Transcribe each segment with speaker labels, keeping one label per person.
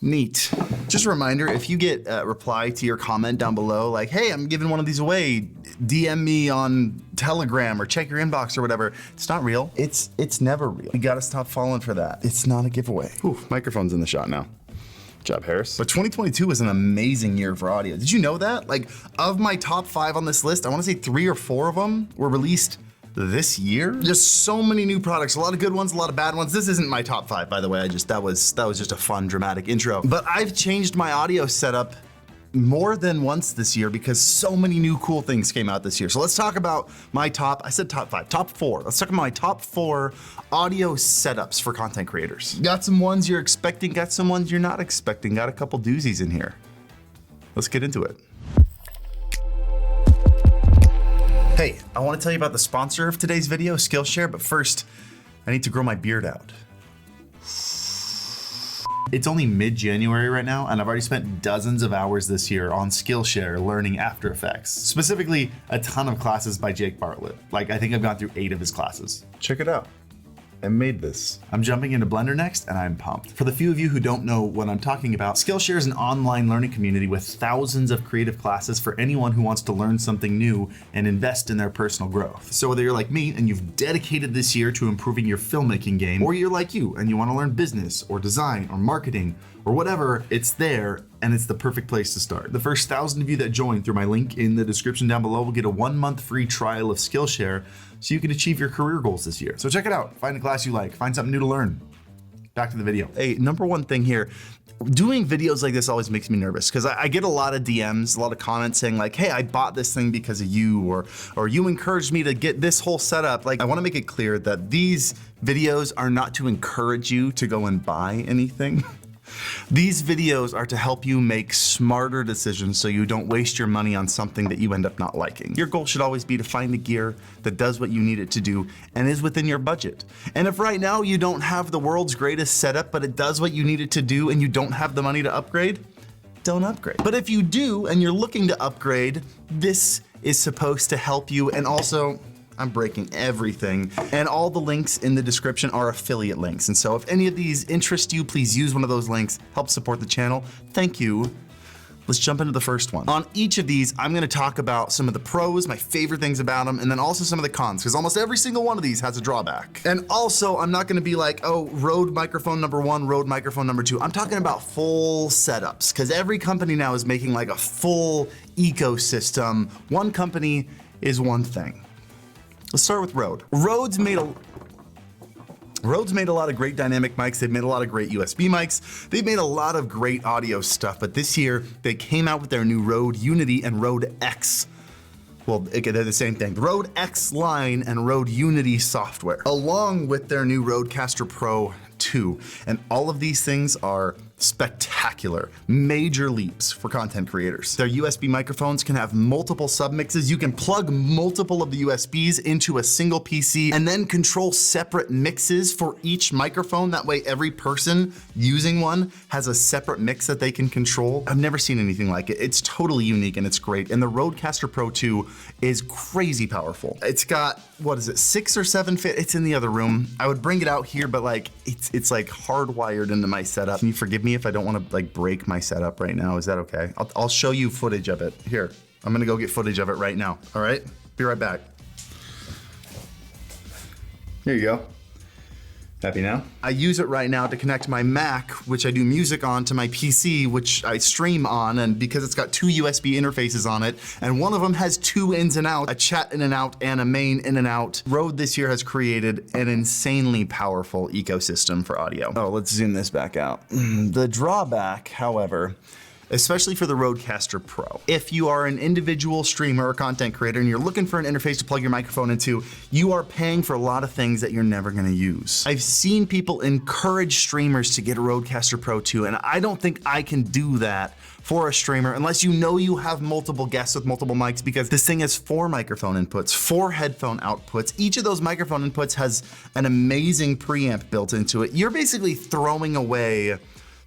Speaker 1: Neat. Just a reminder, if you get a reply to your comment down below, like, hey, I'm giving one of these away, DM me on Telegram or check your inbox or whatever, it's not real. It's never real. You gotta stop falling for that. It's not a giveaway. Ooh, microphone's in the shot now. Good job, Harris. But 2022 was an amazing year for audio. Did you know that? Like, of my top 5 on this list, I wanna say 3 or 4 of them were released this year. Just so many new products, a lot of good ones, a lot of bad ones. This isn't my top 5, by the way. That was just a fun, dramatic intro. But I've changed my audio setup more than once this year because so many new cool things came out this year. So let's talk about my top 5, top 4. Let's talk about my top 4 audio setups for content creators. Got some ones you're expecting, got some ones you're not expecting, got a couple doozies in here. Let's get into it. Hey, I want to tell you about the sponsor of today's video, Skillshare, but first, I need to grow my beard out. It's only mid-January right now, and I've already spent dozens of hours this year on Skillshare learning After Effects. Specifically, a ton of classes by Jake Bartlett. Like, I think I've gone through 8 of his classes. Check it out. I made this. I'm jumping into Blender next, and I'm pumped. For the few of you who don't know what I'm talking about, Skillshare is an online learning community with thousands of creative classes for anyone who wants to learn something new and invest in their personal growth. So whether you're like me and you've dedicated this year to improving your filmmaking game, or you're like you and you want to learn business or design or marketing or whatever, it's there and it's the perfect place to start. The first 1,000 of you that join through my link in the description down below will get a 1-month free trial of Skillshare so you can achieve your career goals this year. So check it out, find a class you like, find something new to learn. Back to the video. Hey, number one thing here, doing videos like this always makes me nervous because I get a lot of DMs, a lot of comments saying like, hey, I bought this thing because of you, or you encouraged me to get this whole setup. Like, I wanna make it clear that these videos are not to encourage you to go and buy anything. These videos are to help you make smarter decisions so you don't waste your money on something that you end up not liking. Your goal should always be to find the gear that does what you need it to do and is within your budget. And if right now you don't have the world's greatest setup, but it does what you need it to do and you don't have the money to upgrade, don't upgrade. But if you do and you're looking to upgrade, this is supposed to help you. And also, I'm breaking everything. And all the links in the description are affiliate links. And so if any of these interest you, please use one of those links, help support the channel. Thank you. Let's jump into the first one. On each of these, I'm gonna talk about some of the pros, my favorite things about them, and then also some of the cons, because almost every single one of these has a drawback. And also, I'm not gonna be like, oh, Rode microphone number 1, Rode microphone number 2. I'm talking about full setups, because every company now is making like a full ecosystem. One company is one thing. Let's start with Rode. Rode's made a lot of great dynamic mics. They've made a lot of great USB mics. They've made a lot of great audio stuff, but this year they came out with their new Rode Unity and Rode X. Well, they're the same thing. Rode X line and Rode Unity software, along with their new RodeCaster Pro 2. And all of these things are spectacular, major leaps for content creators. Their USB microphones can have multiple submixes. You can plug multiple of the USBs into a single PC and then control separate mixes for each microphone. That way every person using one has a separate mix that they can control. I've never seen anything like it. It's totally unique and it's great. And the RodeCaster Pro 2 is crazy powerful. It's got, what is it, 6 or 7 fit? It's in the other room. I would bring it out here, but like it's like hardwired into my setup. Can you forgive me if I don't want to like break my setup right now? Is that okay? I'll show you footage of it. Here, I'm gonna go get footage of it right now. All right, be right back. Here you go. Happy now? I use it right now to connect my Mac, which I do music on, to my PC, which I stream on, and because it's got 2 USB interfaces on it, and one of them has 2 ins and out, a chat in and out and a main in and out. Rode this year has created an insanely powerful ecosystem for audio. Oh, let's zoom this back out. The drawback, however, especially for the RodeCaster Pro. If you are an individual streamer or content creator and you're looking for an interface to plug your microphone into, you are paying for a lot of things that you're never gonna use. I've seen people encourage streamers to get a RodeCaster Pro 2, and I don't think I can do that for a streamer unless you know you have multiple guests with multiple mics, because this thing has 4 microphone inputs, 4 headphone outputs. Each of those microphone inputs has an amazing preamp built into it. You're basically throwing away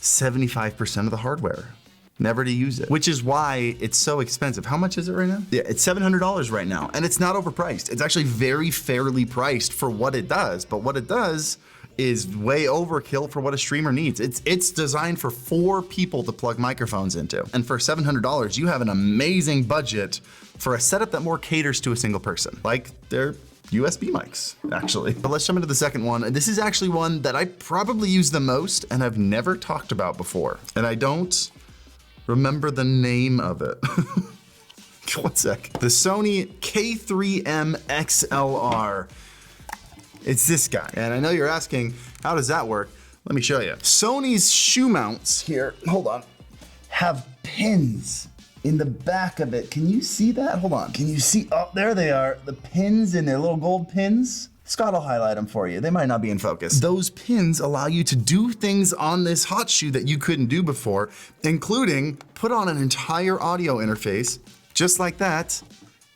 Speaker 1: 75% of the hardware. Never to use it, which is why it's so expensive. How much is it right now? Yeah, it's $700 right now, and it's not overpriced. It's actually very fairly priced for what it does, but what it does is way overkill for what a streamer needs. It's designed for 4 people to plug microphones into. And for $700, you have an amazing budget for a setup that more caters to a single person. Like their USB mics, actually. But let's jump into the second one. This is actually one that I probably use the most and I've never talked about before. And I don't remember the name of it. One sec. The Sony K3M XLR. It's this guy. And I know you're asking, how does that work? Let me show you. Sony's shoe mounts here, hold on, have pins in the back of it. Can you see that? Hold on. Can you see? Oh, there they are. The pins in their little gold pins. Scott will highlight them for you. They might not be in focus. Those pins allow you to do things on this hot shoe that you couldn't do before, including put on an entire audio interface just like that.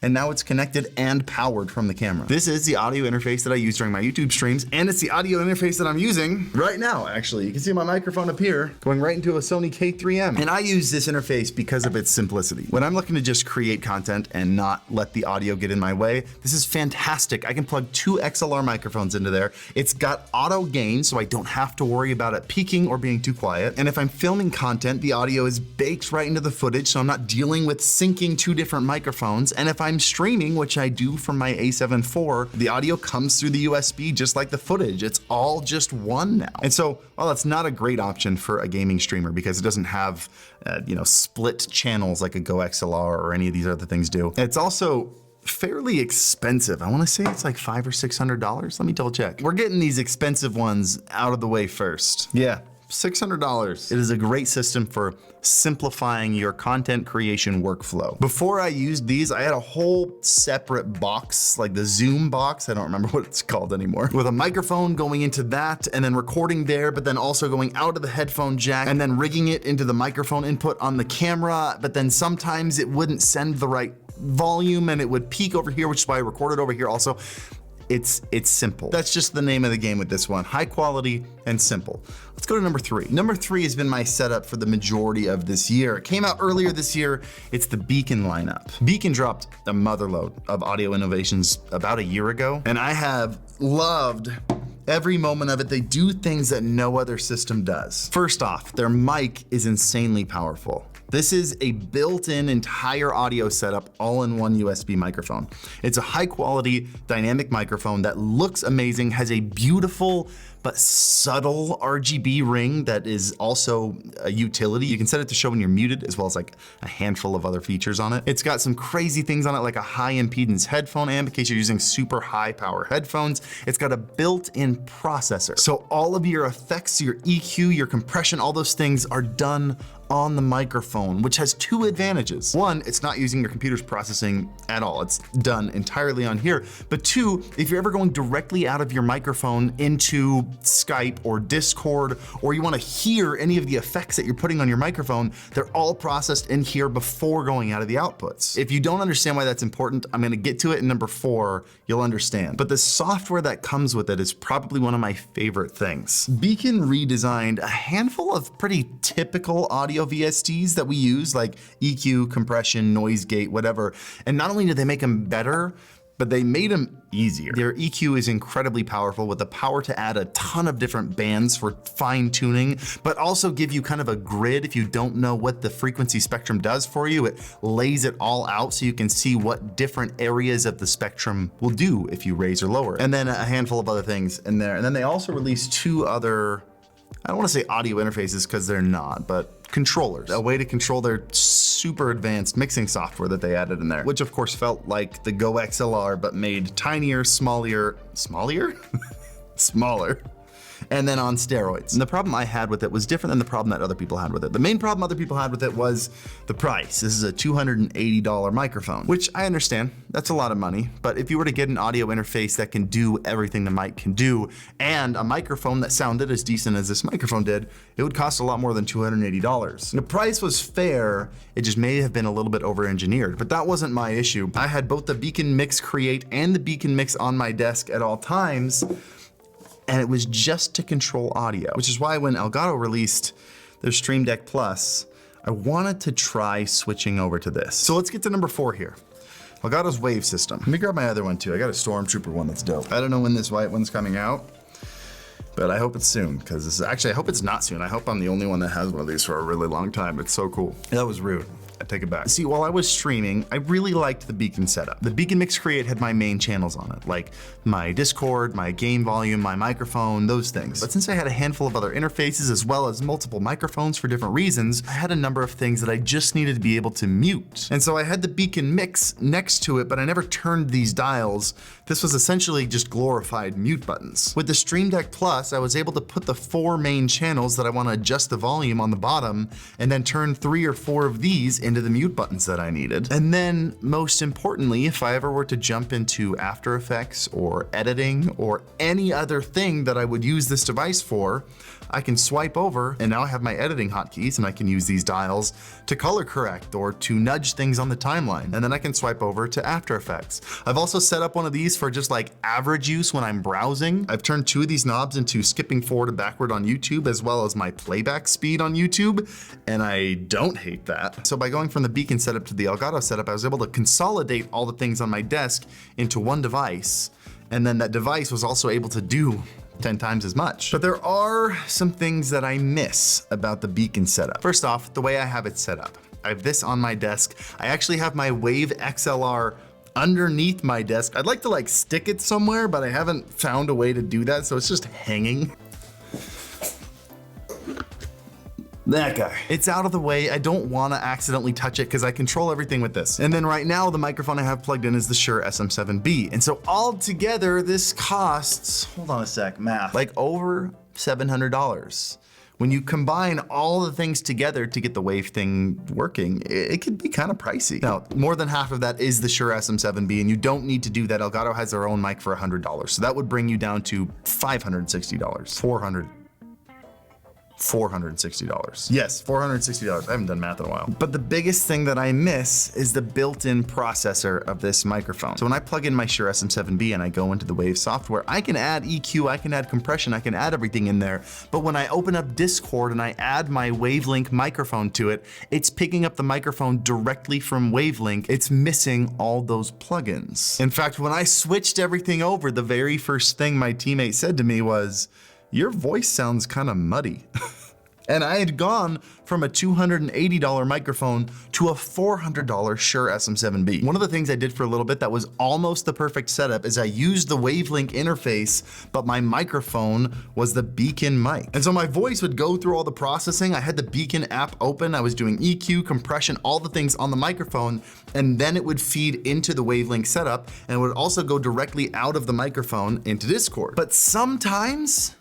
Speaker 1: And now it's connected and powered from the camera. This is the audio interface that I use during my YouTube streams, and it's the audio interface that I'm using right now, actually. You can see my microphone up here, going right into a Sony K3M. And I use this interface because of its simplicity. When I'm looking to just create content and not let the audio get in my way, this is fantastic. I can plug 2 XLR microphones into there. It's got auto gain, so I don't have to worry about it peaking or being too quiet. And if I'm filming content, the audio is baked right into the footage, so I'm not dealing with syncing 2 different microphones. And if I'm streaming, which I do from my A7 IV, the audio comes through the USB just like the footage. It's all just one now. And so, well, that's not a great option for a gaming streamer because it doesn't have, split channels like a Go XLR or any of these other things do. It's also fairly expensive. I want to say it's like $500 or $600. Let me double check. We're getting these expensive ones out of the way first. Yeah. $600. It is a great system for simplifying your content creation workflow. Before I used these, I had a whole separate box, like the Zoom box. I don't remember what it's called anymore. With a microphone going into that and then recording there, but then also going out of the headphone jack and then rigging it into the microphone input on the camera. But then sometimes it wouldn't send the right volume and it would peak over here, which is why I recorded over here also. It's simple. That's just the name of the game with this one. High quality and simple. Let's go to number 3. Number 3 has been my setup for the majority of this year. It came out earlier this year. It's the BEACN lineup. BEACN dropped a motherload of audio innovations about a year ago, and I have loved every moment of it. They do things that no other system does. First off, their mic is insanely powerful. This is a built-in entire audio setup all in one USB microphone. It's a high quality dynamic microphone that looks amazing, has a beautiful but subtle RGB ring that is also a utility. You can set it to show when you're muted, as well as like a handful of other features on it. It's got some crazy things on it, like a high impedance headphone amp in case you're using super high power headphones. It's got a built-in processor. So all of your effects, your EQ, your compression, all those things are done on the microphone, which has 2 advantages. 1, it's not using your computer's processing at all. It's done entirely on here. But 2, if you're ever going directly out of your microphone into Skype or Discord, or you want to hear any of the effects that you're putting on your microphone, they're all processed in here before going out of the outputs. If you don't understand why that's important, I'm gonna get to it in number 4, you'll understand. But the software that comes with it is probably one of my favorite things. BEACN redesigned a handful of pretty typical audio VSTs that we use, like EQ, compression, noise gate, whatever. And not only did they make them better, but they made them easier. Their EQ is incredibly powerful with the power to add a ton of different bands for fine tuning, but also give you kind of a grid if you don't know what the frequency spectrum does for you. It lays it all out so you can see what different areas of the spectrum will do if you raise or lower. And then a handful of other things in there. And then they also released 2 other, I don't want to say audio interfaces because they're not, but controllers, a way to control their super advanced mixing software that they added in there, which of course felt like the Go XLR, but made tinier, smaller, and then on steroids. And the problem I had with it was different than the problem that other people had with it. The main problem other people had with it was the price. This is a $280 microphone, which I understand, that's a lot of money, but if you were to get an audio interface that can do everything the mic can do, and a microphone that sounded as decent as this microphone did, it would cost a lot more than $280. The price was fair, it just may have been a little bit over-engineered, but that wasn't my issue. I had both the BEACN Mix Create and the BEACN Mix on my desk at all times, and it was just to control audio, which is why when Elgato released their Stream Deck Plus, I wanted to try switching over to this. So let's get to number 4 here. Elgato's Wave system. Let me grab my other one too. I got a Stormtrooper one that's dope. I don't know when this white one's coming out, But I hope it's soon, because this is actually, I hope it's not soon. I hope I'm the only one that has one of these for a really long time. It's so cool. That was rude. I take it back. See, while I was streaming, I really liked the BEACN setup. The BEACN Mix Create had my main channels on it, like my Discord, my game volume, my microphone, those things. But since I had a handful of other interfaces as well as multiple microphones for different reasons, I had a number of things that I just needed to be able to mute. And so I had the BEACN Mix next to it, but I never turned these dials. This was essentially just glorified mute buttons. With the Stream Deck Plus, I was able to put the 4 main channels that I want to adjust the volume on the bottom, and then turn 3 or 4 of these into the mute buttons that I needed. And then, most importantly, if I ever were to jump into After Effects or editing or any other thing that I would use this device for, I can swipe over, and now I have my editing hotkeys, and I can use these dials to color correct or to nudge things on the timeline. And then I can swipe over to After Effects. I've also set up one of these for just like average use when I'm browsing. I've turned 2 of these knobs into skipping forward and backward on YouTube, as well as my playback speed on YouTube, and I don't hate that. So by going from the BEACN setup to the Elgato setup, I was able to consolidate all the things on my desk into one device, and then that device was also able to do 10 times as much. But there are some things that I miss about the BEACN setup. First off, the way I have it set up. I have this on my desk. I actually have my Wave XLR underneath my desk. I'd like to like stick it somewhere, but I haven't found a way to do that, so it's just hanging. That guy. It's out of the way. I don't want to accidentally touch it because I control everything with this. And then right now, the microphone I have plugged in is the Shure SM7B. And so all together, this costs, hold on a sec, math, like over $700. When you combine all the things together to get the Wave thing working, it could be kind of pricey. Now, more than half of that is the Shure SM7B, and you don't need to do that. Elgato has their own mic for $100. So that would bring you down to $560, $460. Yes, $460. I haven't done math in a while. But the biggest thing that I miss is the built-in processor of this microphone. So when I plug in my Shure SM7B and I go into the Wave software, I can add EQ, I can add compression, I can add everything in there. But when I open up Discord and I add my Wavelink microphone to it, it's picking up the microphone directly from Wavelink. It's missing all those plugins. In fact, when I switched everything over, the very first thing my teammate said to me was, "Your voice sounds kind of muddy." And I had gone from a $280 microphone to a $400 Shure SM7B. One of the things I did for a little bit that was almost the perfect setup is I used the Wavelink interface, but my microphone was the BEACN mic. And so my voice would go through all the processing. I had the BEACN app open. I was doing EQ, compression, all the things on the microphone, and then it would feed into the Wavelink setup, and it would also go directly out of the microphone into Discord. But sometimes,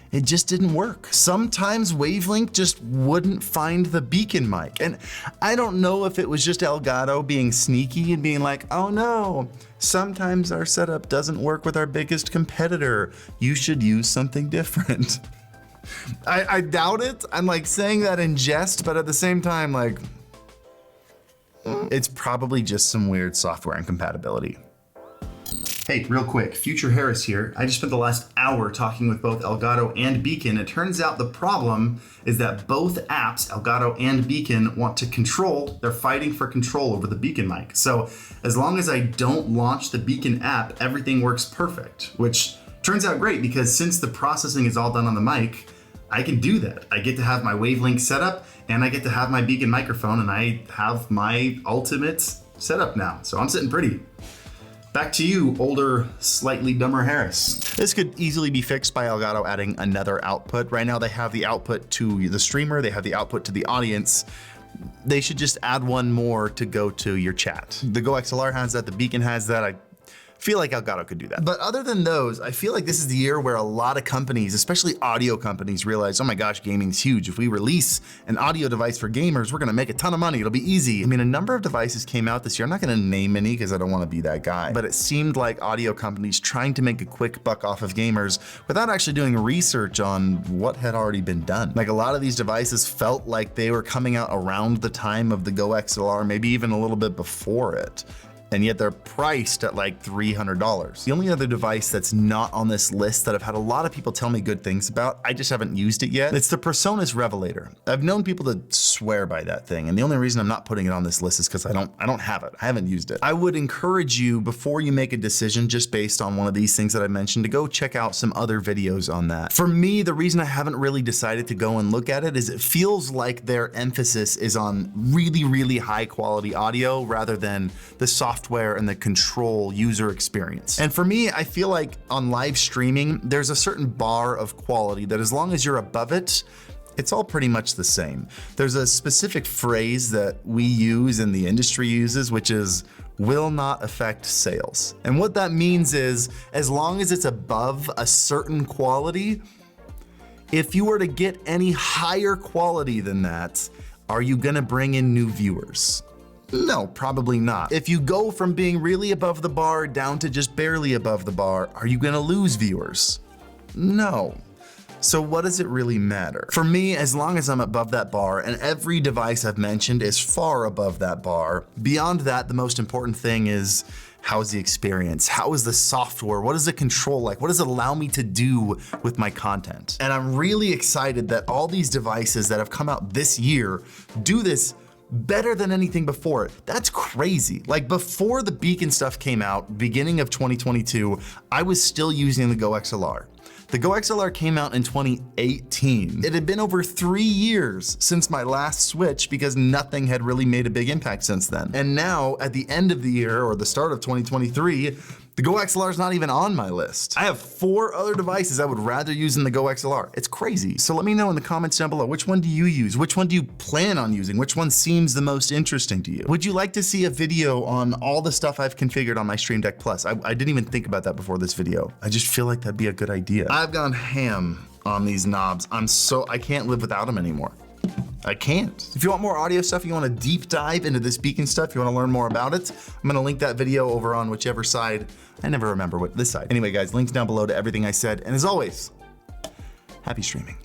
Speaker 1: it just didn't work. Sometimes Wavelink just wouldn't find the BEACN mic. And I don't know if it was just Elgato being sneaky and being like, oh no, sometimes our setup doesn't work with our biggest competitor. You should use something different. I doubt it. I'm like saying that in jest, but at the same time, like, it's probably just some weird software incompatibility. Hey, real quick, Future Harris here. I just spent the last hour talking with both Elgato and BEACN. It turns out the problem is that both apps, Elgato and BEACN, want to control, they're fighting for control over the BEACN mic. So as long as I don't launch the BEACN app, everything works perfect, which turns out great because since the processing is all done on the mic, I can do that. I get to have my Wavelink setup and I get to have my BEACN microphone and I have my ultimate setup now. So I'm sitting pretty. Back to you, older, slightly dumber Harris. This could easily be fixed by Elgato adding another output. Right now they have the output to the streamer, they have the output to the audience. They should just add one more to go to your chat. The Go XLR has that, the BEACN has that. I feel like Elgato could do that. But other than those, I feel like this is the year where a lot of companies, especially audio companies, realize, oh my gosh, gaming's huge. If we release an audio device for gamers, we're gonna make a ton of money. It'll be easy. I mean, a number of devices came out this year. I'm not gonna name any because I don't wanna be that guy, but it seemed like audio companies trying to make a quick buck off of gamers without actually doing research on what had already been done. Like a lot of these devices felt like they were coming out around the time of the Go XLR, maybe even a little bit before it. and yet they're priced at like $300. The only other device that's not on this list that I've had a lot of people tell me good things about, I just haven't used it yet, it's the PreSonus Revelator. I've known people to swear by that thing, and the only reason I'm not putting it on this list is because I don't have it. I haven't used it. I would encourage you, before you make a decision just based on one of these things that I mentioned, to go check out some other videos on that. For me, the reason I haven't really decided to go and look at it is it feels like their emphasis is on really, really high quality audio rather than the software and the control user experience. And for me, I feel like on live streaming, there's a certain bar of quality that as long as you're above it, it's all pretty much the same. There's a specific phrase that we use and the industry uses, which is will not affect sales. And what that means is, as long as it's above a certain quality, if you were to get any higher quality than that, are you gonna bring in new viewers? No, probably not. If you go from being really above the bar down to just barely above the bar, are you gonna lose viewers? No. So what does it really matter? For me, as long as I'm above that bar, and every device I've mentioned is far above that bar, beyond that, the most important thing is, how's the experience? How is the software? What is the control like? What does it allow me to do with my content? And I'm really excited that all these devices that have come out this year do this better than anything before it. That's crazy. Like before the BEACN stuff came out, beginning of 2022, I was still using the Go XLR. The Go XLR came out in 2018. It had been over 3 years since my last switch because nothing had really made a big impact since then. And now at the end of the year or the start of 2023, the Go XLR is not even on my list. I have 4 other devices I would rather use than the Go XLR. It's crazy. So let me know in the comments down below, which one do you use? Which one do you plan on using? Which one seems the most interesting to you? Would you like to see a video on all the stuff I've configured on my Stream Deck Plus? I didn't even think about that before this video. I just feel like that'd be a good idea. I've gone ham on these knobs. I can't live without them anymore. I can't. If you want more audio stuff, you want to deep dive into this BEACN stuff, you want to learn more about it, I'm gonna link that video over on whichever side. I never remember what this side. Anyway guys, links down below to everything I said, and as always, happy streaming.